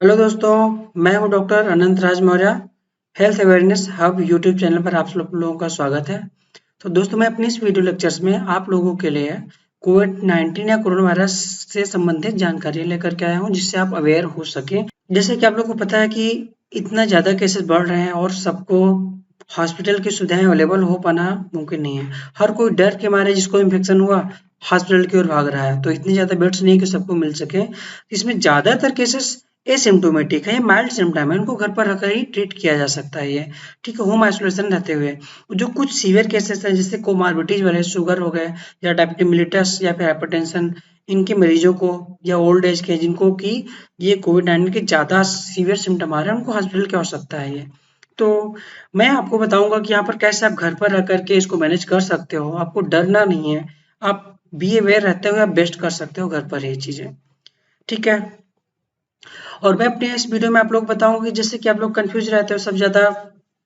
Hello दोस्तों, मैं हूं doctor Anant Raj Maurya. Health awareness hub YouTube channel पर आप सब लोगों का स्वागत है। तो दोस्तों, मैं अपनी इस वीडियो लेक्चर्स में आप लोगों के लिए कोविड-19 या कोरोना वायरस से संबंधित जानकारी लेकर के आया हूं, जिससे आप अवेयर हो सकें। जैसे कि आप लोगों को पता है कि इतना ज़्यादा केसेस बढ़ रहे हैं और सबको हॉस्पिटल की सुविधाएं अवेलेबल हो पाना मुमकिन नहीं है। हर कोई डर के मारे जिसको इन्फेक्शन हुआ हॉस्पिटल की ओर भाग रहा है, तो इतनी ज़्यादा बेड्स नहीं कि सबको मिल सके। इसमें ज़्यादातर केसेस एसिम्प्टोमेटिक है, ये माइल्ड सिम्टम है, उनको घर पर रहकर ही ट्रीट किया जा सकता है ये, ठीक है, होम आइसोलेशन रहते हुए। जो कुछ सीवियर केसेस हैं, जैसे कोमार्बिडिटीज वाले, शुगर हो गए या डायबिटीज मिलिटस या फिर हाइपरटेंशन, इनके मरीजों को या ओल्ड एज के जिनको कि ये कोविड-19 के ज़्यादा सीवियर सिम्टम आ रहे हैं, उनको हॉस्पिटल की आवश्यकता है ये। तो मैं आपको बताऊंगा कि यहाँ पर कैसे आप घर पर रह करके इसको मैनेज कर सकते हो, आपको डरना नहीं है, आप बी अवेयर रहते हुए आप बेस्ट कर सकते हो घर पर ये चीज़ें, ठीक है। और मैं अपने इस वीडियो में आप लोग बताऊंगा कि जैसे कि आप लोग कंफ्यूज रहते हो, सब ज़्यादा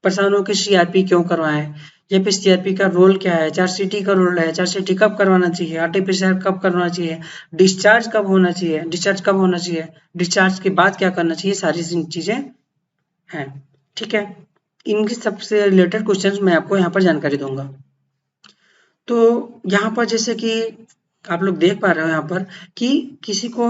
परेशान हो कि सीआरपी क्यों करवाएं, या फिर सीआरपी का रोल क्या है, चार्जशीट का रोल है, चार्जशीट कब करवाना चाहिए, आरटीपीसीआर कब करवाना चाहिए, डिस्चार्ज कब होना चाहिए, डिस्चार्ज कब होना चाहिए, डिस्चार्ज के बाद क्या करना चाहिए, सारी चीज़ें हैं, ठीक है। इनकी सबसे रिलेटेड क्वेश्चंस मैं आपको यहाँ पर जानकारी दूंगा। तो यहाँ पर जैसे कि आप लोग देख पा रहे हो यहाँ पर कि किसी को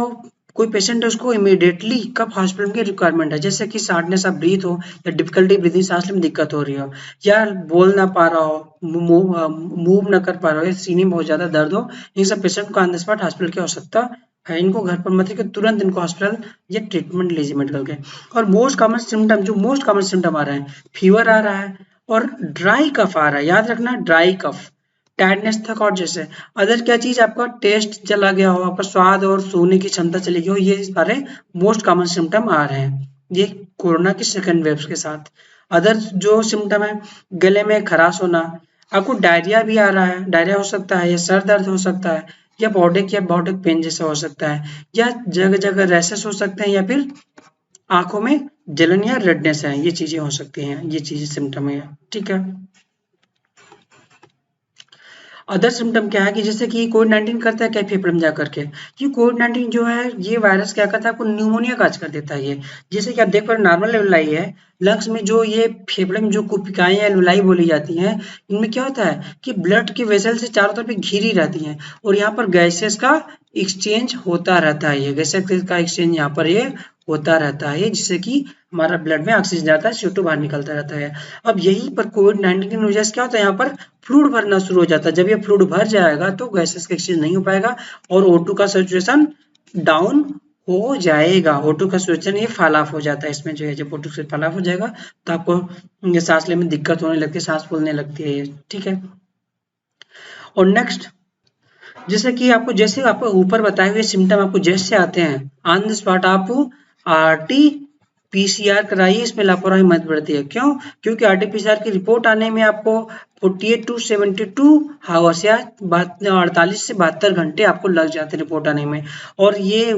कोई पेशेंट है, उसको इमीडिएटली कब हॉस्पिटल की रिक्वायरमेंट है, जैसे कि शार्टनेस ऑफ ब्रीथ हो या डिफिकल्टी ब्रीथिंग, सांस लेने में दिक्कत हो रही हो या बोल ना पा रहा हो, मूव ना कर पा रहा हो या सीने में बहुत ज्यादा दर्द हो, इन सब पेशेंट को ऑन द स्पॉट हॉस्पिटल की आवश्यकता है। इनको घर पर मत रखिए, तुरंत इनको हॉस्पिटल या ट्रीटमेंट लीजिए मेडिकल के। और मोस्ट कॉमन सिम्टम आ रहे हैं, फीवर आ रहा है और ड्राई कफ आ रहा है, याद रखना ड्राई कफ, टायर्डनेस, थकावट जैसे। अदर क्या चीज, आपका टेस्ट चला गया हो, आपका स्वाद और सूंघने की क्षमता चली गई हो, ये सारे मोस्ट कॉमन सिम्टम आ रहे हैं ये कोरोना की सेकेंड वेव के साथ। अदर जो सिम्टम है, गले में खराश होना, आपको डायरिया भी आ रहा है, डायरिया हो सकता है, या सर दर्द हो सकता है, या बॉडी पेन जैसा हो सकता है, या जगह जगह रैसेस हो सकते हैं, या फिर आंखों में जलन या रेडनेस है, ये चीजें हो सकती हैं, ये चीजें सिम्टम है, ठीक है। अदर सिम्टम क्या है कि जैसे कि कोविड-19 करता है क्या फेफड़े में जा करके, ये कोविड-19 जो है, ये वायरस क्या करता है, आपको न्यूमोनिया काज कर देता है ये। जैसे कि आप देख पा रहे नॉर्मल एल्वेलाई है, लंग्स में जो ये फेफड़े में जो कुपिकाएं या एल्वेलाई बोली जाती हैं, इनमें क्या होता है कि ब्लड की वेसल से चारों तरफ घिरी रहती हैं और यहाँ पर गैसेस का एक्सचेंज होता रहता है, ये गैसेस का एक्सचेंज यहाँ पर ये होता रहता है, जिससे कि हमारा ब्लड में ऑक्सीजन जाता है, CO2 बाहर निकलता रहता है। अब यहीं पर कोविड-19 की वजह से क्या होता है, यहाँ पर फ्लूइड भरना शुरू हो जाता है। जब ये फ्लूइड भर जाएगा तो गैसेस का एक्सचेंज नहीं हो पाएगा और O2 का सिचुएशन डाउन हो जाएगा। O2 का सिचुएशन ये फॉल ऑफ हो जाता है, इसमें जो है जब O2 से फॉल ऑफ हो जाएगा तो आपको ये सांस लेने में दिक्कत होने लगती है, सांस फूलने लगती है, ठीक है। और नेक्स्ट, जैसे आपको ऊपर बताए हुए सिम्टम आपको जैसे आते हैं, ऑन द स्पॉट आप आरटी पीसीआर कराइए, इसमें लापरवाही मत बरतिए। क्यों? क्योंकि आरटी पीसीआर की रिपोर्ट आने में आपको 48 टू 72 हावर्स या 48 से 72 घंटे आपको लग जाते हैं रिपोर्ट आने में, और ये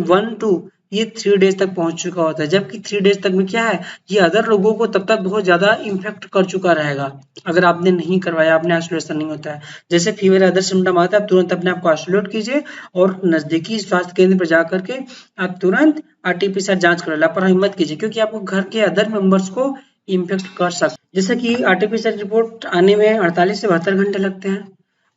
3 डेज तक पहुंच चुका होता है, जबकि 3 डेज तक में क्या है, ये अदर लोगों को तब तक बहुत ज्यादा इन्फेक्ट कर चुका रहेगा अगर आपने नहीं करवाया, आपने आइसोलेशन नहीं होता है। जैसे फीवर अदर सिम्टम आता है, आप तुरंत अपने आप को आइसोलेट कीजिए और नजदीकी स्वास्थ्य केंद्र पर जा करके आप तुरंत आरटीपीसीआर जांच करो, लापरवाही मत कीजिए, क्योंकि आपको घर के अदर मेंबर्स को इन्फेक्ट कर सकते, जैसे कि आरटीपीसीआर रिपोर्ट आने में 48 से 72 घंटे लगते हैं।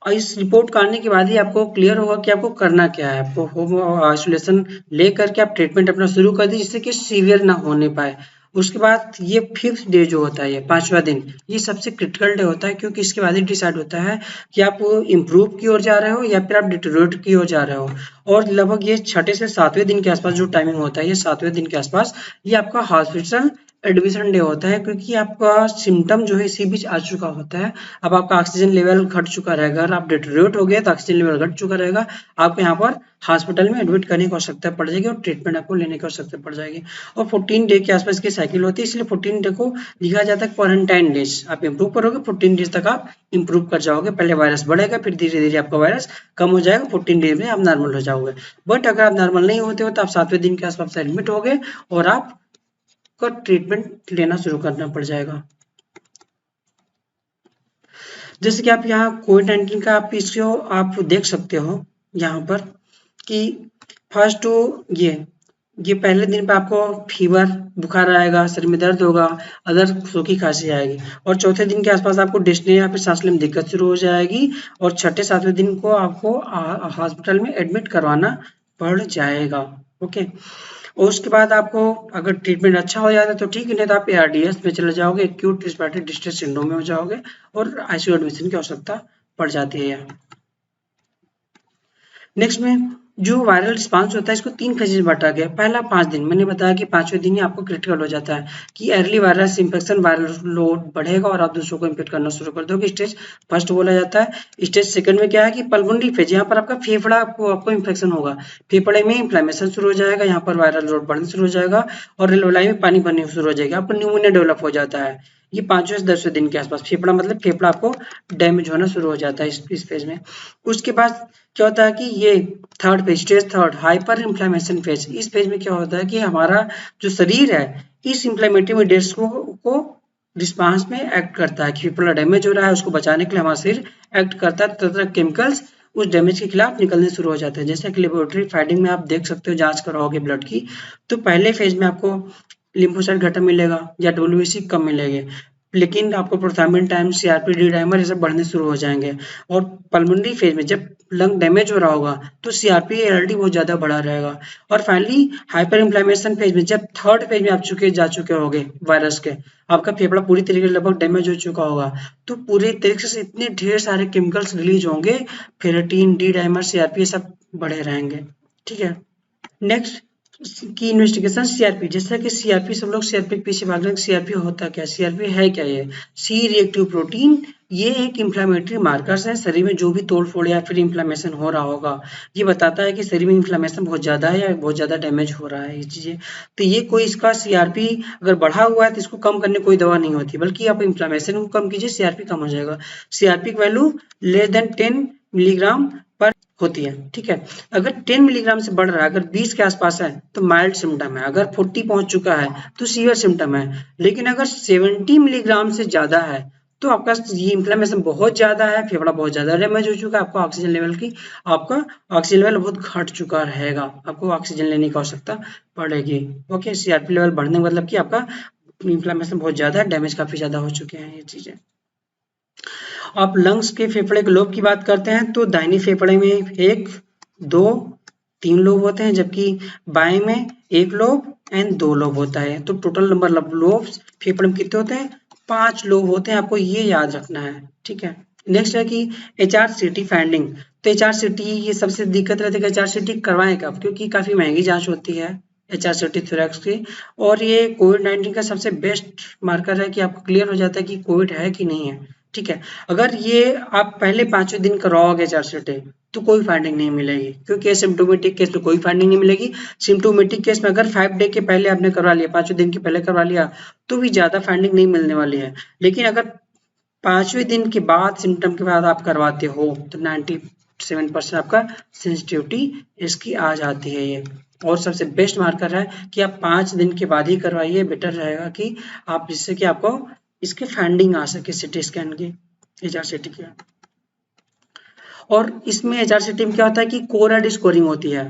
और इस रिपोर्ट को आने के बाद ही आपको क्लियर होगा कि आपको करना क्या है। आपको होम आइसोलेशन ले करके आप ट्रीटमेंट अपना शुरू कर दीजिए, जिससे कि सीवियर ना होने पाए। उसके बाद ये 5th डे जो होता है, ये 5वां दिन, ये सबसे क्रिटिकल डे होता है, क्योंकि इसके बाद ही डिसाइड होता है कि आप इम्प्रूव की ओर जा रहे हो या फिर आप डिटेरियोरेट की ओर जा रहे हो। और लगभग ये 6ठे से 7वें दिन के आसपास जो टाइमिंग होता है, ये 7वें दिन के आसपास ये आपका हॉस्पिटल एडमिशन डे होता है, क्योंकि आपका सिम्टम जो है इसी बीच आ चुका होता है। अब आपका ऑक्सीजन लेवल घट चुका रहेगा, अगर आप डिटेरियोरेट हो गए तो ऑक्सीजन लेवल घट चुका रहेगा, आपको यहाँ पर हॉस्पिटल में एडमिट करने की आवश्यकता पड़ जाएगी और ट्रीटमेंट आपको लेने की आवश्यकता पड़ जाएगी। और 14 डे के आसपास की साइकिल होती है, इसलिए 14 डे को लिखा जाता है क्वारंटाइन डेज। आप इम्प्रूव करोगे 14 डेज तक आप इम्प्रूव कर जाओगे, पहले वायरस बढ़ेगा, फिर धीरे धीरे आपका वायरस कम हो जाएगा, 14 डेज में आप नॉर्मल हो जाओगे। बट अगर आप नॉर्मल नहीं होते हो तो आप 7वें दिन के आसपास एडमिट हो गए और आप का ट्रीटमेंट लेना शुरू करना पड़ जाएगा। जैसे कि आप यहाँ कोविड-19 का आप इसको आप देख सकते हो यहाँ पर कि फर्स्ट तो ये ये पहले दिन पे आपको फीवर, बुखार आएगा, सिर में दर्द होगा, अदर सूखी खांसी आएगी, और चौथे दिन के आसपास आपको डिस्ने या फिर सांस लेने में दिक्कत शुरू हो जाएगी, और छठे सातवें दिन को आपको हॉस्पिटल में एडमिट करवाना पड़ जाएगा। ओके, और उसके बाद आपको अगर ट्रीटमेंट अच्छा हो जाता है तो ठीक है, नहीं तो आप ARDS में चले जाओगे, एक्यूट रेस्पिरेटरी डिस्ट्रेस सिंड्रोम में हो जाओगे, और ICU एडमिशन की आवश्यकता पड़ जाती है। नेक्स्ट में जो वायरल रिस्पांस होता है इसको 3 फेजेज में बांटा गया। पहला 5 दिन, मैंने बताया कि 5वें दिन ही आपको क्रिटिकल हो जाता है कि early virus infection, viral load बढ़ेगा और आप दूसरों को इन्फेक्ट करना शुरू कर दोगे। स्टेज फर्स्ट बोला जाता है। स्टेज सेकंड में क्या है कि पल्मोनरी फेज, यहाँ पर आपका फेफड़ा आपको इन्फेक्शन होगा, फेफड़े में इन्फ्लेमेशन शुरू हो जाएगा, यहाँ पर वायरल लोड बढ़ना शुरू हो जाएगा और रेलवेलाई में पानी भरने शुरू हो जाएगा, आपको न्यूमोनिया डेवलप हो जाता है। ये 5वें से 10वें दिन के आसपास फेफड़ा मतलब फेफड़ा आपको डैमेज होना शुरू हो जाता है इस फेज में। उसके बाद क्या होता है कि ये third phase, stage third, hyper inflammation phase. इस फेज में क्या होता है कि हमारा जो शरीर है इस इन्फ्लेमेटरी मीडिएट्स को रिस्पांस में एक्ट करता है कि फेफड़ा डैमेज हो रहा है, उसको बचाने के लिए हमारा शरीर एक्ट करता है, तरह केमिकल्स उस डैमेज के खिलाफ निकलने शुरू हो जाते हैं। जैसे कि लेबोरेटरी फाइंडिंग में आप देख सकते हो, जांच कराओगे ब्लड की, तो पहले फेज में आपको लिम्फोसाइट घटा मिलेगा या WBC कम मिलेंगे, लेकिन आपको प्रोथाम्बिन टाइम, CRP, डी डाइमर ये सब बढ़ने शुरू हो जाएंगे। और पल्मोनरी फेज में जब लंग डैमेज हो रहा होगा तो CRP, ALT बहुत ज्यादा बढ़ा रहेगा। और फाइनली हाइपर इन्फ्लेमेशन फेज में, जब थर्ड फेज में आप जा चुके होगे वायरस के, आपका फेफड़ा पूरी तरीके से लगभग डैमेज हो चुका होगा, तो पूरे तरीके से इतने ढेर सारे केमिकल्स रिलीज होंगे, फेरेटिन, डी डाइमर, CRP ये सब बढ़े रहेंगे। ठीक है, नेक्स्ट की इन्वेस्टिगेशन CRP। जैसा कि CRP, सब लोग CRP के पीछे भाग रहे हैं। CRP होता क्या, CRP है क्या? ये सी रिएक्टिव प्रोटीन, ये एक इंफ्लेमेटरी मार्कर्स है। शरीर में जो भी तोड़ फोड़ या फिर इंफ्लेमेशन हो रहा होगा, ये बताता है कि शरीर में इंफ्लेमेशन बहुत ज्यादा है या बहुत ज्यादा डैमेज हो रहा है ये चीजें। तो ये कोई इसका CRP अगर बढ़ा हुआ है तो इसको कम करने कोई दवा नहीं होती, बल्कि आप इंफ्लेमेशन को कम कीजिए, CRP कम हो जाएगा। CRP की वैल्यू लेस देन 10 मिलीग्राम पर होती है। ठीक है, अगर 10 मिलीग्राम से बढ़ रहा है, अगर 20 के आसपास है तो माइल्ड सिम्टम है, अगर 40 पहुंच चुका है तो सीवियर सिम्टम है, लेकिन अगर 70 मिलीग्राम से ज्यादा है तो आपका ये इन्फ्लेमेशन बहुत ज्यादा है, फेफड़ा बहुत ज्यादा डैमेज हो चुका है, आपका ऑक्सीजन लेवल बहुत घट चुका रहेगा, आपको ऑक्सीजन लेने की आवश्यकता पड़ेगी। ओके, CRP लेवल बढ़ने का मतलब कि आपका इन्फ्लेमेशन बहुत ज्यादा है, डैमेज काफी ज्यादा हो चुके हैं ये चीजें। आप लंग्स के फेफड़े के लोब की बात करते हैं तो दाहिने फेफड़े में 1, 2, 3 लोब होते हैं, जबकि बाएं में 1 लोब एंड 2 लोब होता है। तो टोटल नंबर लोब्स फेफड़े में कितने होते हैं? 5 लोब होते हैं, आपको ये याद रखना है। ठीक है, नेक्स्ट है कि HRCT फाइंडिंग। तो HRCT ये सबसे दिक्कत रहती है कि HRCT करवाएं कब, क्योंकि काफी महंगी जांच होती है HRCT थोरैक्स की, और ये कोविड-19 का सबसे बेस्ट मार्कर है कि आपको क्लियर हो जाता है कि कोविड है कि नहीं है। ठीक है, अगर ये आप पहले 5वें दिन करवाओगे HRCT तो कोई फाइंडिंग नहीं मिलेगी, क्योंकि एसिम्प्टोमेटिक केस में कोई फाइंडिंग नहीं मिलेगी। सिम्प्टोमेटिक केस में अगर 5 डे के पहले आपने करवा लिया, 5वें दिन के पहले करवा लिया, तो भी ज्यादा फाइंडिंग नहीं मिलने वाली है। लेकिन अगर 5वें दिन के बाद सिम्टम के बाद आप करवाते हो तो 97% आपका सेंसिटिविटी इसकी आ जाती है ये। और सबसे बेस्ट मार्कर है कि आप 5 दिन के बाद ही करवाइए, बेटर रहेगा कि आप, जिससे कि आपको इसके फाइंडिंग आ सके सिटी स्कैन की, HRCT की। और इसमें HRCT में क्या होता है कि कोरेड स्कोरिंग होती है।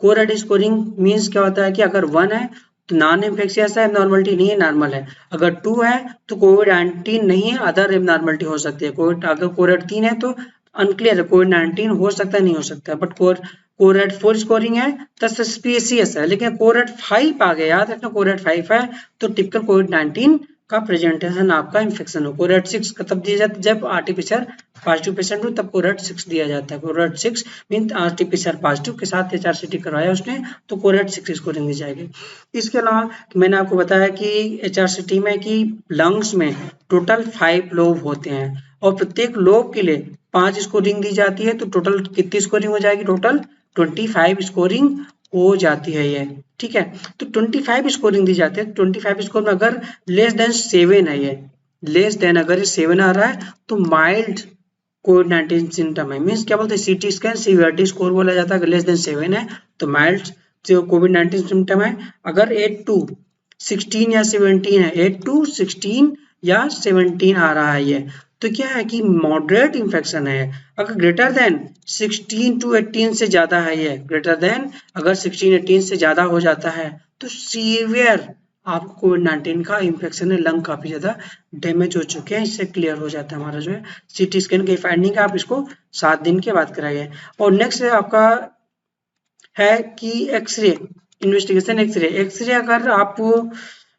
कोरेड स्कोरिंग मींस क्या होता है कि अगर 1 है तो नॉन इन्फेक्शियस है, एबनॉर्मलिटी नहीं है, नॉर्मल है। अगर 2 है तो कोविड-19 नहीं है, अदर एबनॉर्मलिटी हो सकती है। अगर कोरेड 3 है तो अनक्लियर है, कोविड-19 हो सकता है, नहीं हो सकता। बट कोरेड 4 स्कोरिंग है तो सस्पिशियस है। लेकिन कोरेड 5 आ गया, याद रखना, कोरेड 5 है तो टिपिकल कोविड-19 का प्रेजेंटेशन आपका इन्फेक्शन हो। कोरेड 6 का तब दिया जाता है जब आरटीपीसीआर पॉजिटिव पेशेंट हो, तब कोरेड 6 दिया जाता है। कोरेड 6 मीन आरटीपीसीआर पॉजिटिव के साथ HRCT करवाया उसने तो कोरेड 6 स्कोरिंग दी जाएगी। इसके अलावा मैंने आपको बताया कि HRCT में कि लंग्स में टोटल 5 लोब होते हैं और प्रत्येक लोब के लिए 5 स्कोरिंग दी जाती है, तो टोटल कितनी स्कोरिंग हो जाएगी? टोटल 25 स्कोरिंग हो जाती है ये। ठीक है, तो 25 स्कोरिंग दी जाती है। 25 स्कोर में अगर लेस देन 7 है, ये लेस देन अगर ये 7 आ रहा है तो माइल्ड कोविड-19 सिम्टम है। मीन्स क्या बोलते हैं, CT स्कैन सीवियरिटी स्कोर बोला जाता है। अगर लेस देन 7 है तो माइल्ड जो कोविड-19 सिम्टम है। अगर 8 to 16 या 17 है, 8 to 16 या 17 आ रहा है ये, तो क्या है कि मॉडरेट इन्फेक्शन है। अगर ग्रेटर देन 16 to 18 से ज़्यादा है, ये ग्रेटर देन अगर 16-18 से ज़्यादा हो जाता है तो सीवियर आपको कोविड-19 का इन्फेक्शन है, लंग काफ़ी ज़्यादा डैमेज हो चुके हैं, इससे क्लियर हो जाता है हमारा जो है सीटी स्कैन की फाइंडिंग। आप इसको 7 दिन के बाद कराइए। और नेक्स्ट है आपका है कि एक्सरे, इन्वेस्टिगेशन एक्सरे। एक्सरे अगर आप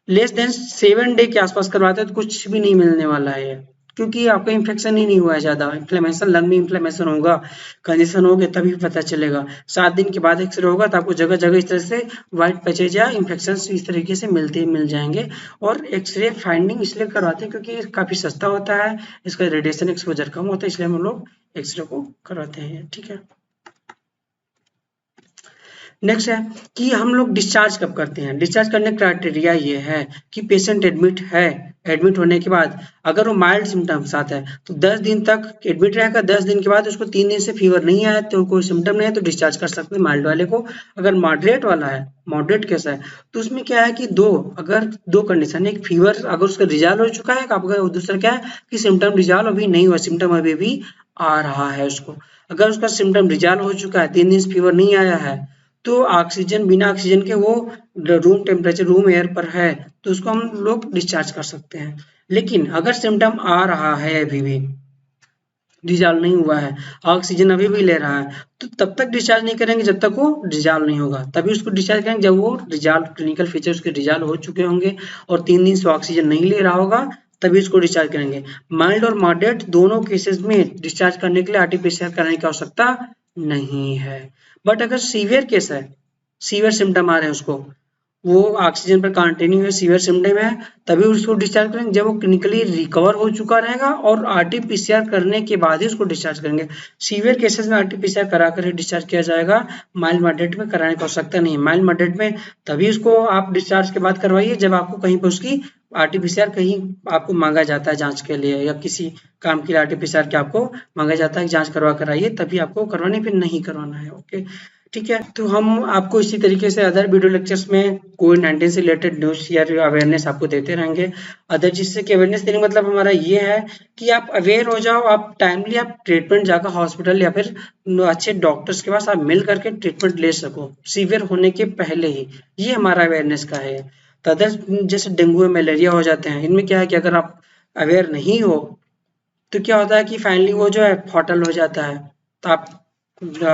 लेस देन 7 डे के आसपास करवाते हैं तो कुछ भी नहीं मिलने वाला है, क्योंकि आपका इन्फेक्शन ही नहीं हुआ है ज़्यादा। इन्फ्लेमेशन, लंग में इन्फ्लेमेशन होगा, कंजेशन होगा, तभी पता चलेगा। 7 दिन के बाद एक्सरे होगा तो आपको जगह जगह इस तरह से व्हाइट पैचेज या इन्फेक्शन इस तरीके से मिल जाएंगे। और एक्सरे फाइंडिंग इसलिए करवाते हैं क्योंकि काफ़ी सस्ता होता है, इसका रेडिएशन एक्सपोजर कम होता है, इसलिए हम लोग एक्सरे को करवाते हैं। ठीक है। नेक्स्ट है कि हम लोग डिस्चार्ज कब करते हैं। डिस्चार्ज करने का क्राइटेरिया ये है कि पेशेंट एडमिट है, एडमिट होने के बाद अगर वो माइल्ड सिम्टम्स आता है तो 10 दिन तक एडमिट रहेगा। 10 दिन के बाद उसको 3 दिन से फीवर नहीं आया तो कोई सिम्टम नहीं है तो डिस्चार्ज कर सकते हैं माइल्ड वाले को। अगर मॉडरेट वाला है, मॉडरेट केस है, तो उसमें क्या है कि अगर दो कंडीशन है, एक फीवर अगर उसका रिजॉल्व हो चुका है, आपका दूसरा क्या है कि सिम्टम रिजॉल्व अभी नहीं हुआ, सिम्टम अभी भी आ रहा है उसको। अगर उसका सिम्टम रिजॉल्व हो चुका है, 3 दिन से फीवर नहीं आया है, तो ऑक्सीजन, बिना ऑक्सीजन के वो रूम टेम्परेचर, रूम एयर पर है, तो उसको हम लोग डिस्चार्ज कर सकते हैं। लेकिन अगर सिम्टम आ रहा है, अभी भी डिजॉल्व नहीं हुआ है, ऑक्सीजन अभी भी ले रहा है, तो तब तक डिस्चार्ज नहीं करेंगे जब तक वो डिजॉल्व नहीं होगा। तभी उसको डिस्चार्ज करेंगे जब वो डिजॉल्व, क्लिनिकल फीचर उसके डिजॉल्व हो चुके होंगे और 3 दिन से ऑक्सीजन नहीं ले रहा होगा, तभी उसको डिस्चार्ज करेंगे। माइल्ड और मॉडरेट दोनों केसेस में डिस्चार्ज करने के लिए आरटी-पीसीआर कराने की आवश्यकता नहीं है। बट अगर सीवियर केस है, सीवियर सिम्टम आ रहे हैं उसको, वो ऑक्सीजन पर कंटिन्यू है, सीवियर सिम्टम है, तभी उसको डिस्चार्ज करेंगे जब वो क्लिनिकली रिकवर हो चुका रहेगा और आरटी-पीसीआर करने के बाद ही उसको डिस्चार्ज करेंगे। सीवियर केसेस में आरटी-पीसीआर करा कर ही डिस्चार्ज किया जाएगा, माइल्ड मॉडरेट में कराने की आवश्यकता नहीं है। माइल्ड मॉडरेट में तभी उसको आप डिस्चार्ज के बाद करवाइए जब आपको कहीं पर उसकी आरटी-पीसीआर कहीं आपको मांगा जाता है जांच के लिए, या किसी काम के लिए आरटी-पीसीआर के आपको मांगा जाता है जांच करवा कर आइए, तभी आपको करवाने, फिर नहीं करवाना है। ओके, ठीक है। तो हम आपको इसी तरीके से अदर वीडियो लेक्चर्स में कोविड-19 से रिलेटेड न्यूज़ या अवेयरनेस आपको देते रहेंगे। अदर, जिससे कि अवेयरनेस देने का मतलब हमारा ये है कि आप अवेयर हो जाओ, आप टाइमली आप ट्रीटमेंट जाकर हॉस्पिटल या फिर अच्छे डॉक्टर्स के पास आप मिल करके ट्रीटमेंट ले सको सीवियर होने के पहले ही। ये हमारा अवेयरनेस का है। तो अदर जैसे डेंगू, मलेरिया हो जाते हैं, इनमें क्या है कि अगर आप अवेयर नहीं हो तो क्या होता है कि फाइनली वो जो है फॉटल हो जाता है, तो आप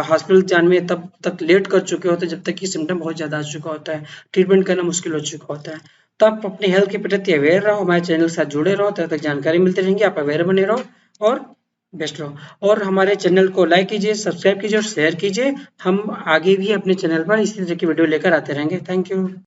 हॉस्पिटल जाने में तब तक लेट कर चुके होते हैं जब तक कि सिम्टम बहुत ज़्यादा आ चुका होता है, ट्रीटमेंट करना मुश्किल हो चुका होता है। तो आप अपने हेल्थ के प्रति अवेयर रहो, हमारे चैनल के साथ जुड़े रहो, तब तक जानकारी मिलती रहेंगी, आप अवेयर बने रहो और बेस्ट रहो। और हमारे चैनल को लाइक कीजिए, सब्सक्राइब कीजिए और शेयर कीजिए। हम आगे भी अपने चैनल पर इसी तरह की वीडियो लेकर आते रहेंगे। Thank you.